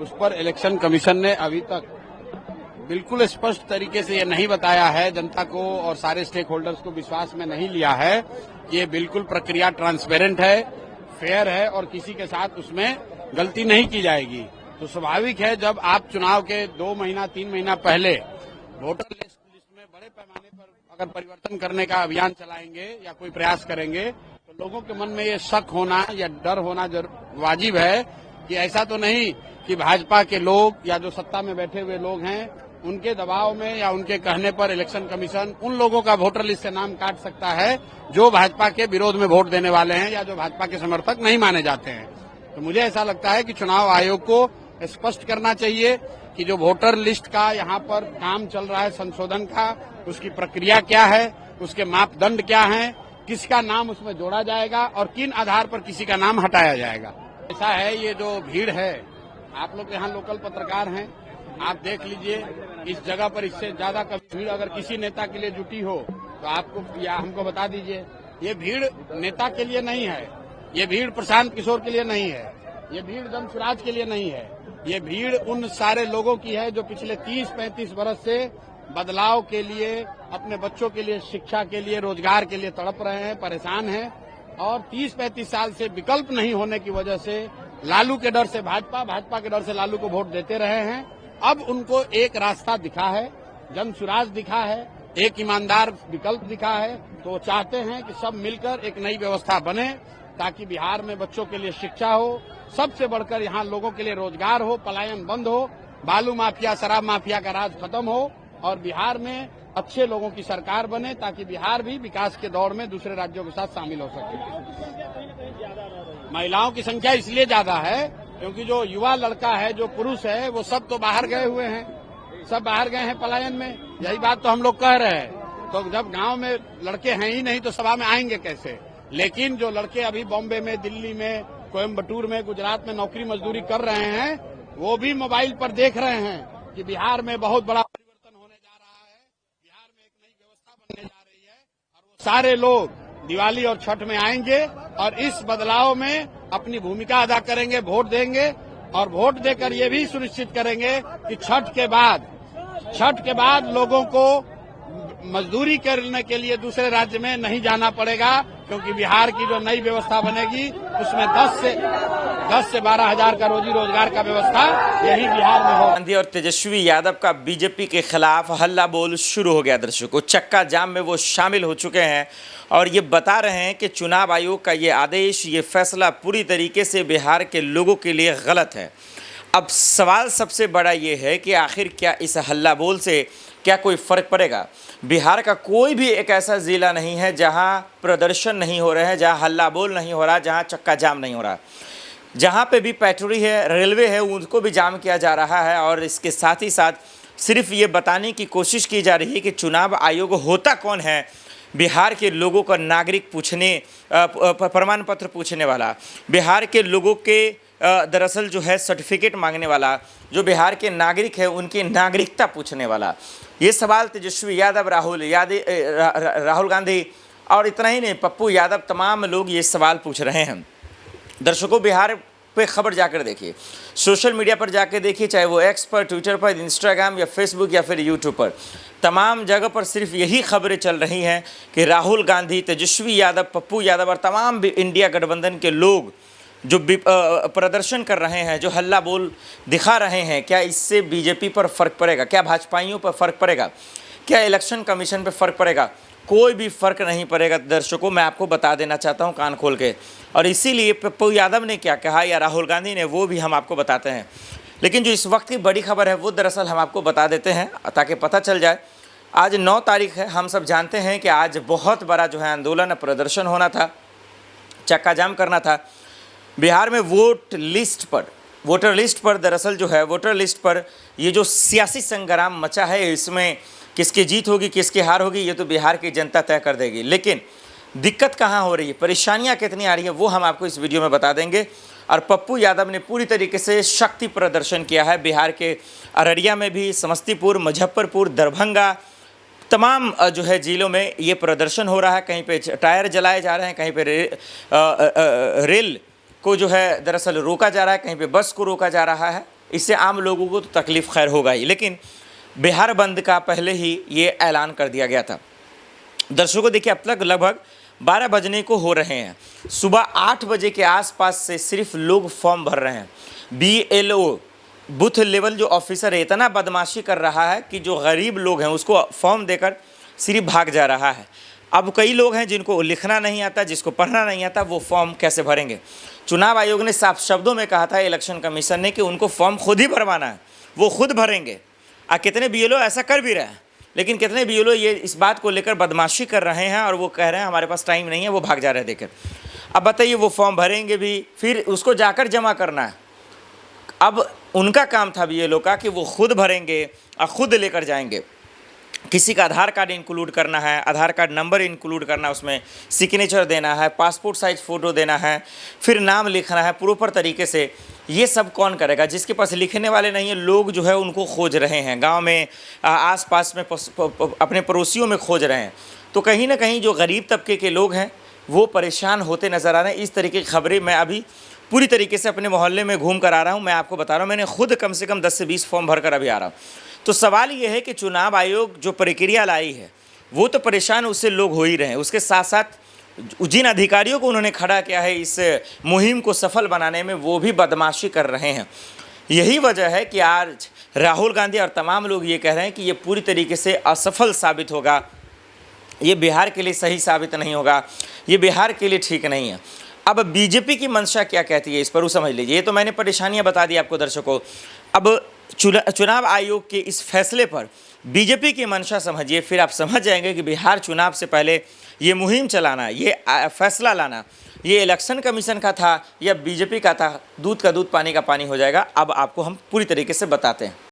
उस पर election commission ने अभी तक बिल्कुल स्पष्ट तरीके से ये नहीं बताया है, जनता को और सारे स्टेक होल्डर्स को विश्वास में नहीं लिया है कि ये बिल्कुल प्रक्रिया ट्रांसपेरेंट है, फेयर है और किसी के साथ उसमें गलती नहीं की जाएगी। तो स्वाभाविक है जब आप चुनाव के 2 महीना 3 महीना पहले वोटर लिस्ट में बड़े पैमाने पर अगर परिवर्तन करने का अभियान चलाएंगे या कोई प्रयास करेंगे तो लोगों के मन में ये शक होना या डर होना वाजिब है कि ऐसा तो नहीं कि भाजपा के लोग या जो सत्ता में बैठे हुए लोग हैं उनके दबाव में या उनके कहने पर इलेक्शन कमीशन उन लोगों का वोटर लिस्ट से नाम काट सकता है जो भाजपा के विरोध में वोट देने वाले हैं या जो भाजपा के समर्थक नहीं माने जाते हैं। तो मुझे ऐसा लगता है कि चुनाव आयोग को स्पष्ट करना चाहिए कि जो वोटर लिस्ट का यहाँ पर काम चल रहा है संशोधन का, उसकी प्रक्रिया क्या है, उसके मापदंड क्या हैं, किसका नाम उसमें जोड़ा जाएगा और किन आधार पर किसी का नाम हटाया जाएगा। ऐसा है ये जो भीड़ है, आप लोग यहाँ लोकल पत्रकार हैं, आप देख लीजिए इस जगह पर इससे ज्यादा कभी भीड़ अगर किसी नेता के लिए जुटी हो तो आपको या हमको बता दीजिए। ये भीड़ नेता के लिए नहीं है, ये भीड़ प्रशांत किशोर के लिए नहीं है, ये भीड़ जमसुराज के लिए नहीं है, ये भीड़ उन सारे लोगों की है जो पिछले 30-35 बरस से बदलाव के लिए, अपने बच्चों के लिए, शिक्षा के लिए, रोजगार के लिए तड़प रहे हैं, परेशान हैं और 30-35 साल से विकल्प नहीं होने की वजह से लालू के डर से भाजपा, भाजपा के डर से लालू को वोट देते रहे हैं। अब उनको एक रास्ता दिखा है, जनसुराज दिखा है, एक ईमानदार विकल्प दिखा है, तो चाहते हैं कि सब मिलकर एक नई व्यवस्था बने ताकि बिहार में बच्चों के लिए शिक्षा हो, सबसे बढ़कर यहाँ लोगों के लिए रोजगार हो, पलायन बंद हो, बालू माफिया, शराब माफिया का राज खत्म हो और बिहार में अच्छे लोगों की सरकार बने ताकि बिहार भी विकास के दौर में दूसरे राज्यों के साथ शामिल हो सके। महिलाओं की संख्या इसलिए ज्यादा है क्योंकि जो युवा लड़का है, जो पुरुष है, वो सब तो बाहर गए हुए हैं, सब बाहर गए हैं पलायन में। यही बात तो हम लोग कह रहे हैं। तो जब गांव में लड़के हैं ही नहीं तो सभा में आएंगे कैसे? लेकिन जो लड़के अभी बॉम्बे में, दिल्ली में, कोयम्बटूर में, गुजरात में नौकरी मजदूरी कर रहे हैं, वो भी मोबाइल पर देख रहे हैं कि बिहार में बहुत बड़ा परिवर्तन होने जा रहा है, बिहार में एक नई व्यवस्था बनने जा रही है और वो सारे लोग दिवाली और छठ में आएंगे और इस बदलाव में अपनी भूमिका अदा करेंगे, वोट देंगे और वोट देकर ये भी सुनिश्चित करेंगे कि छठ के बाद लोगों को मजदूरी करने के लिए दूसरे राज्य में नहीं जाना पड़ेगा क्योंकि बिहार की जो नई व्यवस्था बनेगी उसमें 10 से 12 हजार का रोजी रोजगार का व्यवस्था यही बिहार में हो। गांधी और तेजस्वी यादव का बीजेपी के खिलाफ हल्ला बोल शुरू हो गया। दर्शकों, चक्का जाम में वो शामिल हो चुके हैं और ये बता रहे हैं कि चुनाव आयोग का ये आदेश, ये फैसला पूरी तरीके से बिहार के लोगों के लिए गलत है। अब सवाल सबसे बड़ा ये है कि आखिर क्या इस हल्ला बोल से क्या कोई फ़र्क पड़ेगा? बिहार का कोई भी एक ऐसा ज़िला नहीं है जहां प्रदर्शन नहीं हो रहे हैं, जहां हल्ला बोल नहीं हो रहा, जहां चक्का जाम नहीं हो रहा। जहां पे भी पेट्रोल है, रेलवे है, उनको भी जाम किया जा रहा है और इसके साथ ही साथ सिर्फ ये बताने की कोशिश की जा रही है कि चुनाव आयोग होता कौन है। बिहार के लोगों का नागरिक पूछने, प्रमाण पत्र पूछने वाला, बिहार के लोगों के दरअसल जो है सर्टिफिकेट मांगने वाला, जो बिहार के नागरिक है उनकी नागरिकता पूछने वाला। ये सवाल तेजस्वी यादव, राहुल गांधी और इतना ही नहीं, पप्पू यादव, तमाम लोग ये सवाल पूछ रहे हैं। दर्शकों, बिहार पे खबर जाकर देखिए, सोशल मीडिया पर जाकर देखिए, चाहे वो एक्स पर, ट्विटर पर, इंस्टाग्राम या फेसबुक या फिर यूट्यूब पर, तमाम जगह पर सिर्फ यही खबरें चल रही हैं कि राहुल गांधी, तेजस्वी यादव, पप्पू यादव और तमाम इंडिया गठबंधन के लोग जो प्रदर्शन कर रहे हैं, जो हल्ला बोल दिखा रहे हैं, क्या इससे बीजेपी पर फ़र्क पड़ेगा? क्या भाजपाइयों पर फ़र्क पड़ेगा? क्या इलेक्शन कमीशन पर फ़र्क पड़ेगा? कोई भी फ़र्क नहीं पड़ेगा। दर्शकों, मैं आपको बता देना चाहता हूं कान खोल के, और इसीलिए पप्पू यादव ने क्या कहा या राहुल गांधी ने, वो भी हम आपको बताते हैं। लेकिन जो इस वक्त की बड़ी खबर है वो दरअसल हम आपको बता देते हैं ताकि पता चल जाए। आज 9 तारीख है, हम सब जानते हैं कि आज बहुत बड़ा जो है आंदोलन, प्रदर्शन होना था, चक्का जाम करना था। बिहार में वोटर लिस्ट पर दरअसल जो है वोटर लिस्ट पर ये जो सियासी संग्राम मचा है, इसमें किसकी जीत होगी, किसकी हार होगी, ये तो बिहार की जनता तय कर देगी। लेकिन दिक्कत कहाँ हो रही है, परेशानियाँ कितनी आ रही हैं, वो हम आपको इस वीडियो में बता देंगे। और पप्पू यादव ने पूरी तरीके से शक्ति प्रदर्शन किया है। बिहार के अररिया में भी, समस्तीपुर, मुजफ्फरपुर, दरभंगा, तमाम जो है ज़िलों में ये प्रदर्शन हो रहा है। कहीं पे टायर जलाए जा रहे हैं, कहीं पे रेल को जो है दरअसल रोका जा रहा है, कहीं पे बस को रोका जा रहा है। इससे आम लोगों को तो तकलीफ़ खैर होगा ही, लेकिन बिहार बंद का पहले ही ये ऐलान कर दिया गया था। दर्शकों देखिए, अब तक लगभग 12 बजने को हो रहे हैं। सुबह 8 बजे के आसपास से सिर्फ लोग फॉर्म भर रहे हैं। BLO बूथ लेवल जो ऑफिसर है इतना बदमाशी कर रहा है कि जो गरीब लोग हैं उसको फॉर्म देकर सिर्फ भाग जा रहा है। अब कई लोग हैं जिनको लिखना नहीं आता, जिसको पढ़ना नहीं आता, वो फॉर्म कैसे भरेंगे। चुनाव आयोग ने साफ शब्दों में कहा था, इलेक्शन कमीशन ने, कि उनको फॉर्म खुद ही भरवाना है, वो खुद भरेंगे। कितने BLO ऐसा कर भी रहे हैं, लेकिन कितने BLO ये इस बात को लेकर बदमाशी कर रहे हैं और वो कह रहे हैं हमारे पास टाइम नहीं है, वो भाग जा रहे हैं देकर। अब बताइए, वो फॉर्म भरेंगे भी, फिर उसको जाकर जमा करना है। अब उनका काम था BLO का कि वो खुद भरेंगे और खुद लेकर जाएंगे। किसी का आधार कार्ड इंक्लूड करना है, आधार कार्ड नंबर इंक्लूड करना, उसमें सिग्नेचर देना है, पासपोर्ट साइज फ़ोटो देना है, फिर नाम लिखना है प्रॉपर तरीके से। ये सब कौन करेगा? जिसके पास लिखने वाले नहीं है, लोग जो है उनको खोज रहे हैं, गांव में आसपास में अपने पड़ोसियों में खोज रहे हैं। तो कहीं ना कहीं जो गरीब तबके के लोग हैं वो परेशान होते नज़र आ रहे हैं। इस तरीके की खबरें मैं अभी पूरी तरीके से अपने मोहल्ले में घूम कर आ रहा हूँ। मैं आपको बता रहा हूँ, मैंने खुद कम से कम 10 से 20 फॉर्म भर कर अभी आ रहा हूँ। तो सवाल ये है कि चुनाव आयोग जो प्रक्रिया लाई है वो तो परेशान उससे लोग हो ही रहे हैं, उसके साथ साथ जिन अधिकारियों को उन्होंने खड़ा किया है इस मुहिम को सफल बनाने में, वो भी बदमाशी कर रहे हैं। यही वजह है कि आज राहुल गांधी और तमाम लोग ये कह रहे हैं कि ये पूरी तरीके से असफल साबित होगा, ये बिहार के लिए सही साबित नहीं होगा, ये बिहार के लिए ठीक नहीं है। अब बीजेपी की मंशा क्या कहती है इस पर वो समझ लीजिए। ये तो मैंने परेशानियां बता दी आपको दर्शकों। अब चुनाव आयोग के इस फैसले पर बीजेपी की मंशा समझिए, फिर आप समझ जाएंगे कि बिहार चुनाव से पहले ये मुहिम चलाना, ये फैसला लाना, ये इलेक्शन कमीशन का था या बीजेपी का था, दूध का दूध पानी का पानी हो जाएगा। अब आपको हम पूरी तरीके से बताते हैं।